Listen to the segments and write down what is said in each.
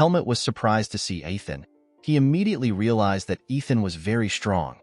Helmut was surprised to see Ethan. He immediately realized that Ethan was very strong.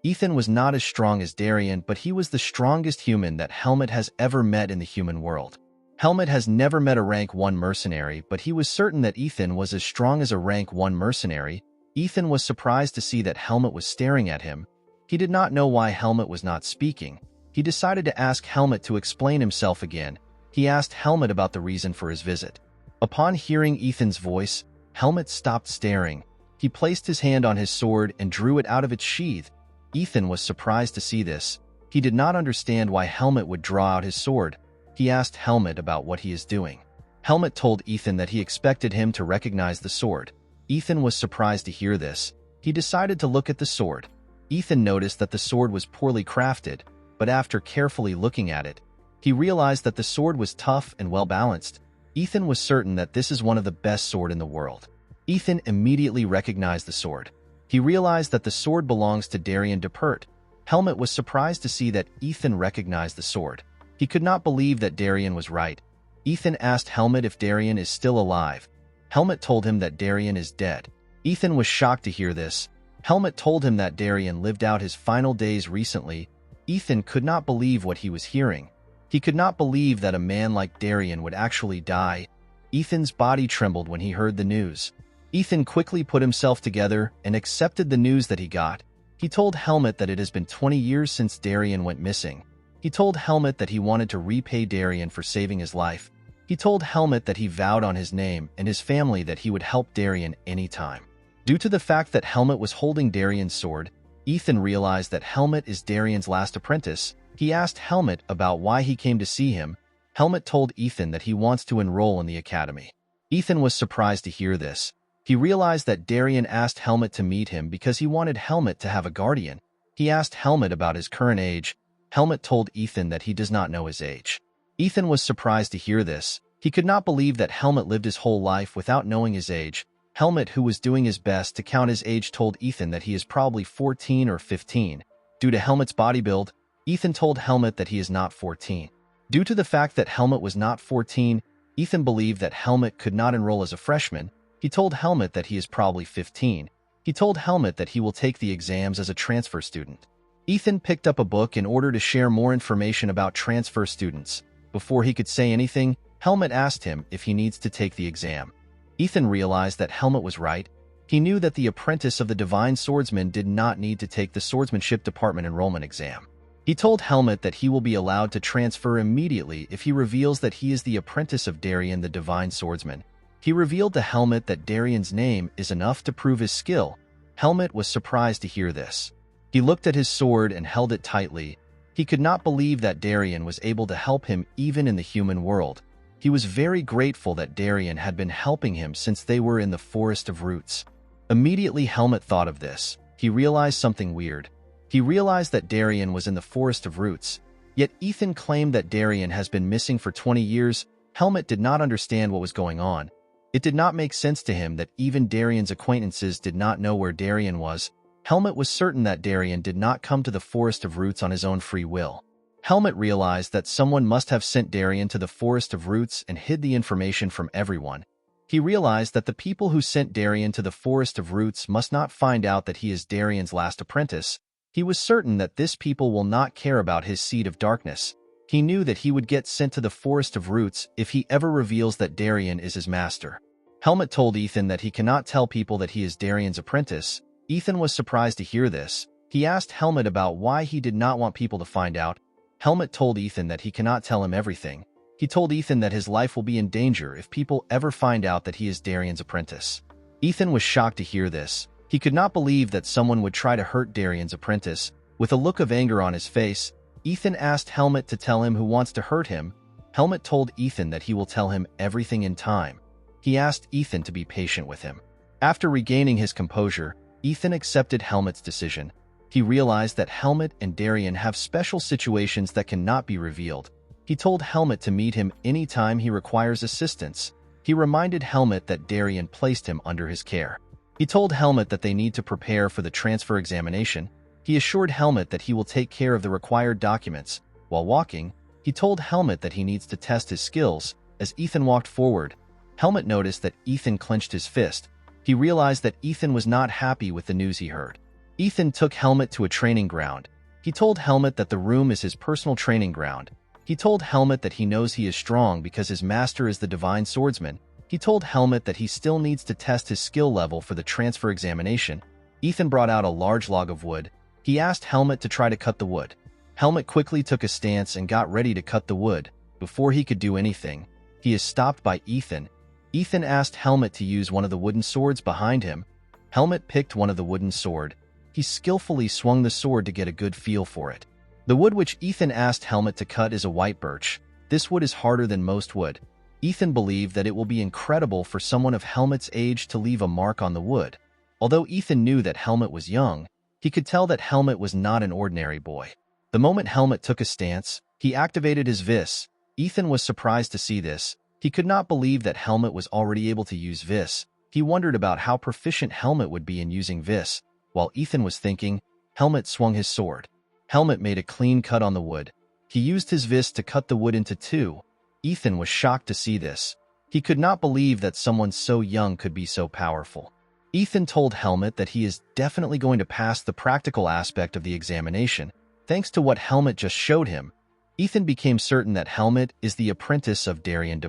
Ethan was not as strong as Darion, but he was the strongest human that Helmut has ever met in the human world. Helmut has never met a rank 1 mercenary, but he was certain that Ethan was as strong as a rank 1 mercenary. Ethan was surprised to see that Helmut was staring at him. He did not know why Helmut was not speaking. He decided to ask Helmut to explain himself again. He asked Helmut about the reason for his visit. Upon hearing Ethan's voice, Helmut stopped staring. He placed his hand on his sword and drew it out of its sheath. Ethan was surprised to see this. He did not understand why Helmut would draw out his sword. He asked Helmut about what he is doing. Helmut told Ethan that he expected him to recognize the sword. Ethan was surprised to hear this. He decided to look at the sword. Ethan noticed that the sword was poorly crafted, but after carefully looking at it, he realized that the sword was tough and well-balanced. Ethan was certain that this is one of the best swords in the world. Ethan immediately recognized the sword. He realized that the sword belongs to Darion Depert. Helmut was surprised to see that Ethan recognized the sword. He could not believe that Darion was right. Ethan asked Helmut if Darion is still alive. Helmut told him that Darion is dead. Ethan was shocked to hear this. Helmut told him that Darion lived out his final days recently. Ethan could not believe what he was hearing. He could not believe that a man like Darion would actually die. Ethan's body trembled when he heard the news. Ethan quickly put himself together and accepted the news that he got. He told Helmut that it has been 20 years since Darion went missing. He told Helmut that he wanted to repay Darion for saving his life. He told Helmut that he vowed on his name and his family that he would help Darion anytime. Due to the fact that Helmut was holding Darion's sword, Ethan realized that Helmut is Darion's last apprentice. He asked Helmut about why he came to see him. Helmut told Ethan that he wants to enroll in the academy. Ethan was surprised to hear this. He realized that Darion asked Helmut to meet him because he wanted Helmut to have a guardian. He asked Helmut about his current age. Helmut told Ethan that he does not know his age. Ethan was surprised to hear this. He could not believe that Helmut lived his whole life without knowing his age. Helmut, who was doing his best to count his age, told Ethan that he is probably 14 or 15. Due to Helmut's body build, Ethan told Helmut that he is not 14. Due to the fact that Helmut was not 14, Ethan believed that Helmut could not enroll as a freshman. He told Helmut that he is probably 15. He told Helmut that he will take the exams as a transfer student. Ethan picked up a book in order to share more information about transfer students. Before he could say anything, Helmut asked him if he needs to take the exam. Ethan realized that Helmut was right. He knew that the apprentice of the Divine Swordsman did not need to take the Swordsmanship Department enrollment exam. He told Helmut that he will be allowed to transfer immediately if he reveals that he is the apprentice of Darion the Divine Swordsman. He revealed to Helmut that Darion's name is enough to prove his skill. Helmut was surprised to hear this. He looked at his sword and held it tightly. He could not believe that Darion was able to help him even in the human world. He was very grateful that Darion had been helping him since they were in the Forest of Roots. Immediately Helmut thought of this. He realized something weird. He realized that Darion was in the Forest of Roots. Yet Ethan claimed that Darion has been missing for 20 years. Helmut did not understand what was going on. It did not make sense to him that even Darion's acquaintances did not know where Darion was. Helmut was certain that Darion did not come to the Forest of Roots on his own free will. Helmut realized that someone must have sent Darion to the Forest of Roots and hid the information from everyone. He realized that the people who sent Darion to the Forest of Roots must not find out that he is Darion's last apprentice. He was certain that this people will not care about his seed of darkness. He knew that he would get sent to the Forest of Roots if he ever reveals that Darion is his master. Helmut told Ethan that he cannot tell people that he is Darion's apprentice. Ethan was surprised to hear this. He asked Helmut about why he did not want people to find out. Helmut told Ethan that he cannot tell him everything. He told Ethan that his life will be in danger if people ever find out that he is Darion's apprentice. Ethan was shocked to hear this. He could not believe that someone would try to hurt Darion's apprentice. With a look of anger on his face, Ethan asked Helmut to tell him who wants to hurt him. Helmut told Ethan that he will tell him everything in time. He asked Ethan to be patient with him. After regaining his composure, Ethan accepted Helmut's decision. He realized that Helmut and Darion have special situations that cannot be revealed. He told Helmut to meet him anytime he requires assistance. He reminded Helmut that Darion placed him under his care. He told Helmut that they need to prepare for the transfer examination. He assured Helmut that he will take care of the required documents. While walking, he told Helmut that he needs to test his skills. As Ethan walked forward, Helmut noticed that Ethan clenched his fist. He realized that Ethan was not happy with the news he heard. Ethan took Helmut to a training ground. He told Helmut that the room is his personal training ground. He told Helmut that he knows he is strong because his master is the divine swordsman. He told Helmut that he still needs to test his skill level for the transfer examination. Ethan brought out a large log of wood. He asked Helmut to try to cut the wood. Helmut quickly took a stance and got ready to cut the wood. Before he could do anything, he is stopped by Ethan. Ethan asked Helmut to use one of the wooden swords behind him. Helmut picked one of the wooden sword. He skillfully swung the sword to get a good feel for it. The wood which Ethan asked Helmut to cut is a white birch. This wood is harder than most wood. Ethan believed that it will be incredible for someone of Helmut's age to leave a mark on the wood. Although Ethan knew that Helmut was young, he could tell that Helmut was not an ordinary boy. The moment Helmut took a stance, he activated his vis. Ethan was surprised to see this. He could not believe that Helmut was already able to use vis. He wondered about how proficient Helmut would be in using vis. While Ethan was thinking, Helmut swung his sword. Helmut made a clean cut on the wood. He used his vis to cut the wood into two. Ethan was shocked to see this. He could not believe that someone so young could be so powerful. Ethan told Helmut that he is definitely going to pass the practical aspect of the examination. Thanks to what Helmut just showed him, Ethan became certain that Helmut is the apprentice of Darion.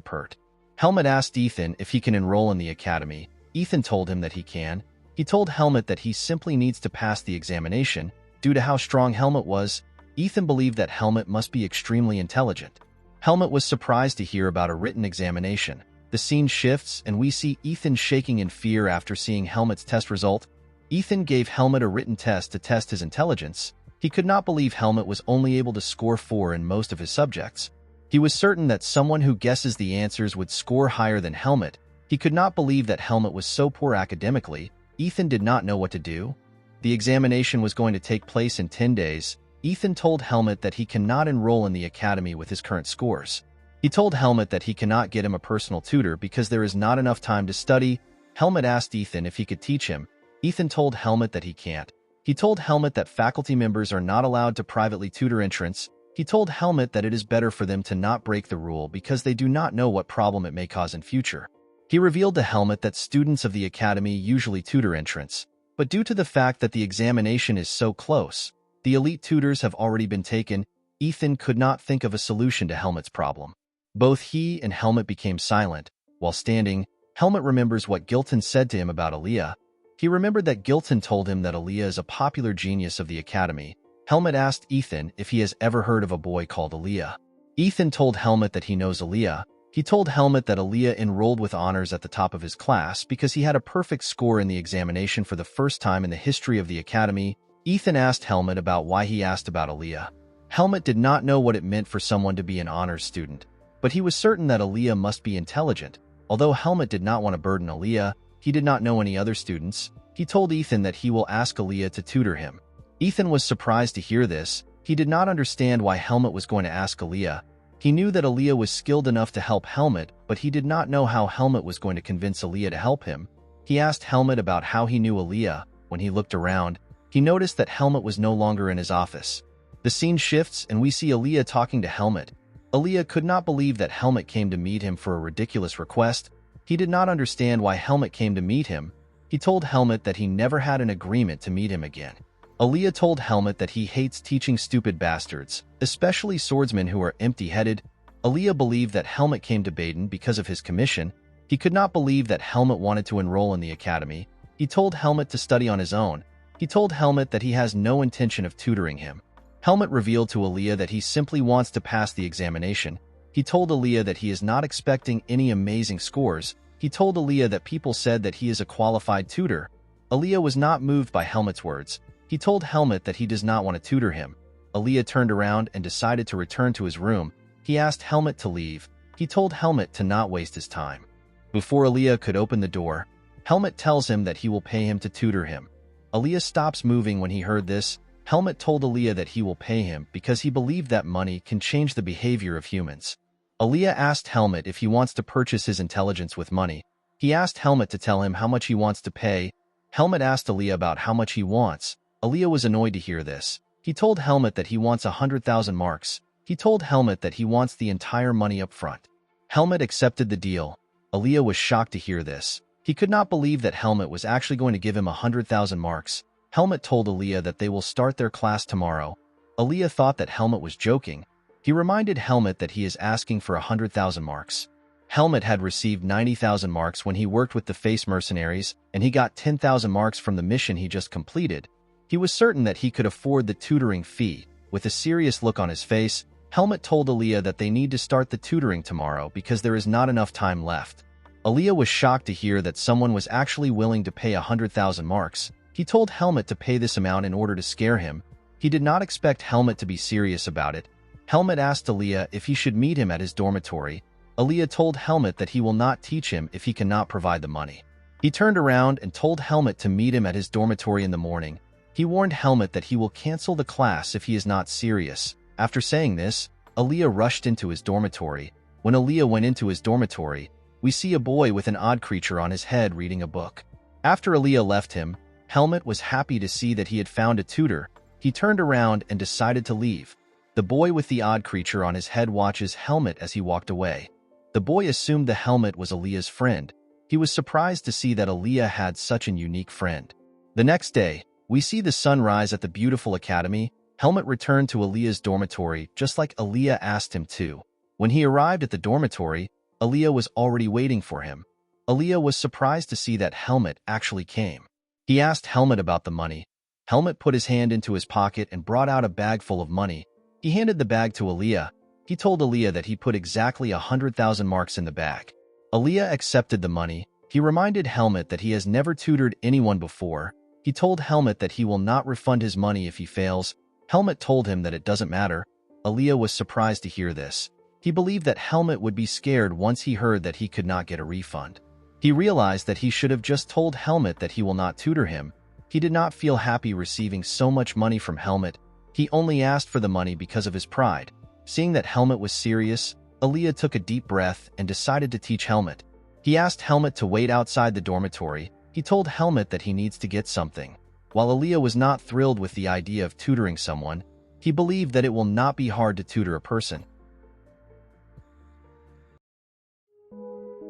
Helmut asked Ethan if he can enroll in the academy. Ethan told him that he can. He told Helmut that he simply needs to pass the examination. Due to how strong Helmut was, Ethan believed that Helmut must be extremely intelligent. Helmut was surprised to hear about a written examination. The scene shifts and we see Ethan shaking in fear after seeing Helmut's test result. Ethan gave Helmut a written test to test his intelligence. He could not believe Helmut was only able to score 4 in most of his subjects. He was certain that someone who guesses the answers would score higher than Helmut. He could not believe that Helmut was so poor academically. Ethan did not know what to do. The examination was going to take place in 10 days. Ethan told Helmut that he cannot enroll in the academy with his current scores. He told Helmut that he cannot get him a personal tutor because there is not enough time to study. Helmut asked Ethan if he could teach him. Ethan told Helmut that he can't. He told Helmut that faculty members are not allowed to privately tutor entrants. He told Helmut that it is better for them to not break the rule because they do not know what problem it may cause in future. He revealed to Helmut that students of the academy usually tutor entrants, but due to the fact that the examination is so close, the elite tutors have already been taken. Ethan could not think of a solution to Helmut's problem. Both he and Helmut became silent. While standing, Helmut remembers what Gilton said to him about Aaliyah. He remembered that Gilton told him that Aaliyah is a popular genius of the academy. Helmut asked Ethan if he has ever heard of a boy called Aaliyah. Ethan told Helmut that he knows Aaliyah. He told Helmut that Aaliyah enrolled with honors at the top of his class because he had a perfect score in the examination for the first time in the history of the academy. Ethan asked Helmut about why he asked about Aaliyah. Helmut did not know what it meant for someone to be an honors student, but he was certain that Aaliyah must be intelligent. Although Helmut did not want to burden Aaliyah, he did not know any other students. He told Ethan that he will ask Aaliyah to tutor him. Ethan was surprised to hear this. He did not understand why Helmut was going to ask Aaliyah. He knew that Aaliyah was skilled enough to help Helmut, but he did not know how Helmut was going to convince Aaliyah to help him. He asked Helmut about how he knew Aaliyah. When he looked around, he noticed that Helmut was no longer in his office. The scene shifts and we see Aaliyah talking to Helmut. Aaliyah could not believe that Helmut came to meet him for a ridiculous request. He did not understand why Helmut came to meet him. He told Helmut that he never had an agreement to meet him again. Aaliyah told Helmut that he hates teaching stupid bastards, especially swordsmen who are empty-headed. Aaliyah believed that Helmut came to Baden because of his commission. He could not believe that Helmut wanted to enroll in the academy. He told Helmut to study on his own. He told Helmut that he has no intention of tutoring him. Helmut revealed to Aaliyah that he simply wants to pass the examination. He told Aaliyah that he is not expecting any amazing scores. He told Aaliyah that people said that he is a qualified tutor. Aaliyah was not moved by Helmut's words. He told Helmut that he does not want to tutor him. Aaliyah turned around and decided to return to his room. He asked Helmut to leave. He told Helmut to not waste his time. Before Aaliyah could open the door, Helmut tells him that he will pay him to tutor him. Aaliyah stops moving when he heard this. Helmut told Aaliyah that he will pay him because he believed that money can change the behavior of humans. Aaliyah asked Helmut if he wants to purchase his intelligence with money. He asked Helmut to tell him how much he wants to pay. Helmut asked Aaliyah about how much he wants. Aaliyah was annoyed to hear this. He told Helmut that he wants 100,000 marks. He told Helmut that he wants the entire money up front. Helmut accepted the deal. Aaliyah was shocked to hear this. He could not believe that Helmut was actually going to give him 100,000 marks. Helmut told Aaliyah that they will start their class tomorrow. Aaliyah thought that Helmut was joking. He reminded Helmut that he is asking for 100,000 marks. Helmut had received 90,000 marks when he worked with the Face Mercenaries, and he got 10,000 marks from the mission he just completed. He was certain that he could afford the tutoring fee. With a serious look on his face, Helmut told Aaliyah that they need to start the tutoring tomorrow because there is not enough time left. Aaliyah was shocked to hear that someone was actually willing to pay 100,000 marks. He told Helmut to pay this amount in order to scare him. He did not expect Helmut to be serious about it. Helmut asked Aaliyah if he should meet him at his dormitory. Aaliyah told Helmut that he will not teach him if he cannot provide the money. He turned around and told Helmut to meet him at his dormitory in the morning. He warned Helmut that he will cancel the class if he is not serious. After saying this, Aaliyah rushed into his dormitory. When Aaliyah went into his dormitory, we see a boy with an odd creature on his head reading a book. After Aaliyah left him, Helmut was happy to see that he had found a tutor. He turned around and decided to leave. The boy with the odd creature on his head watches Helmut as he walked away. The boy assumed the Helmut was Aaliyah's friend. He was surprised to see that Aaliyah had such an unique friend. The next day, we see the sun rise at the beautiful academy. Helmut returned to Aaliyah's dormitory just like Aaliyah asked him to. When he arrived at the dormitory, Aaliyah was already waiting for him. Aaliyah was surprised to see that Helmut actually came. He asked Helmut about the money. Helmut put his hand into his pocket and brought out a bag full of money. He handed the bag to Aaliyah. He told Aaliyah that he put exactly 100,000 marks in the bag. Aaliyah accepted the money. He reminded Helmut that he has never tutored anyone before. He told Helmut that he will not refund his money if he fails. Helmut told him that it doesn't matter. Aaliyah was surprised to hear this. He believed that Helmut would be scared once he heard that he could not get a refund. He realized that he should have just told Helmut that he will not tutor him. He did not feel happy receiving so much money from Helmut. He only asked for the money because of his pride. Seeing that Helmut was serious, Aaliyah took a deep breath and decided to teach Helmut. He asked Helmut to wait outside the dormitory. He told Helmut that he needs to get something. While Aaliyah was not thrilled with the idea of tutoring someone, he believed that it will not be hard to tutor a person.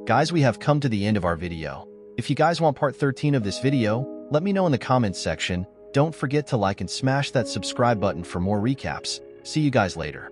Guys, we have come to the end of our video. If you guys want part 13 of this video, let me know in the comments section. Don't forget to like and smash that subscribe button for more recaps. See you guys later.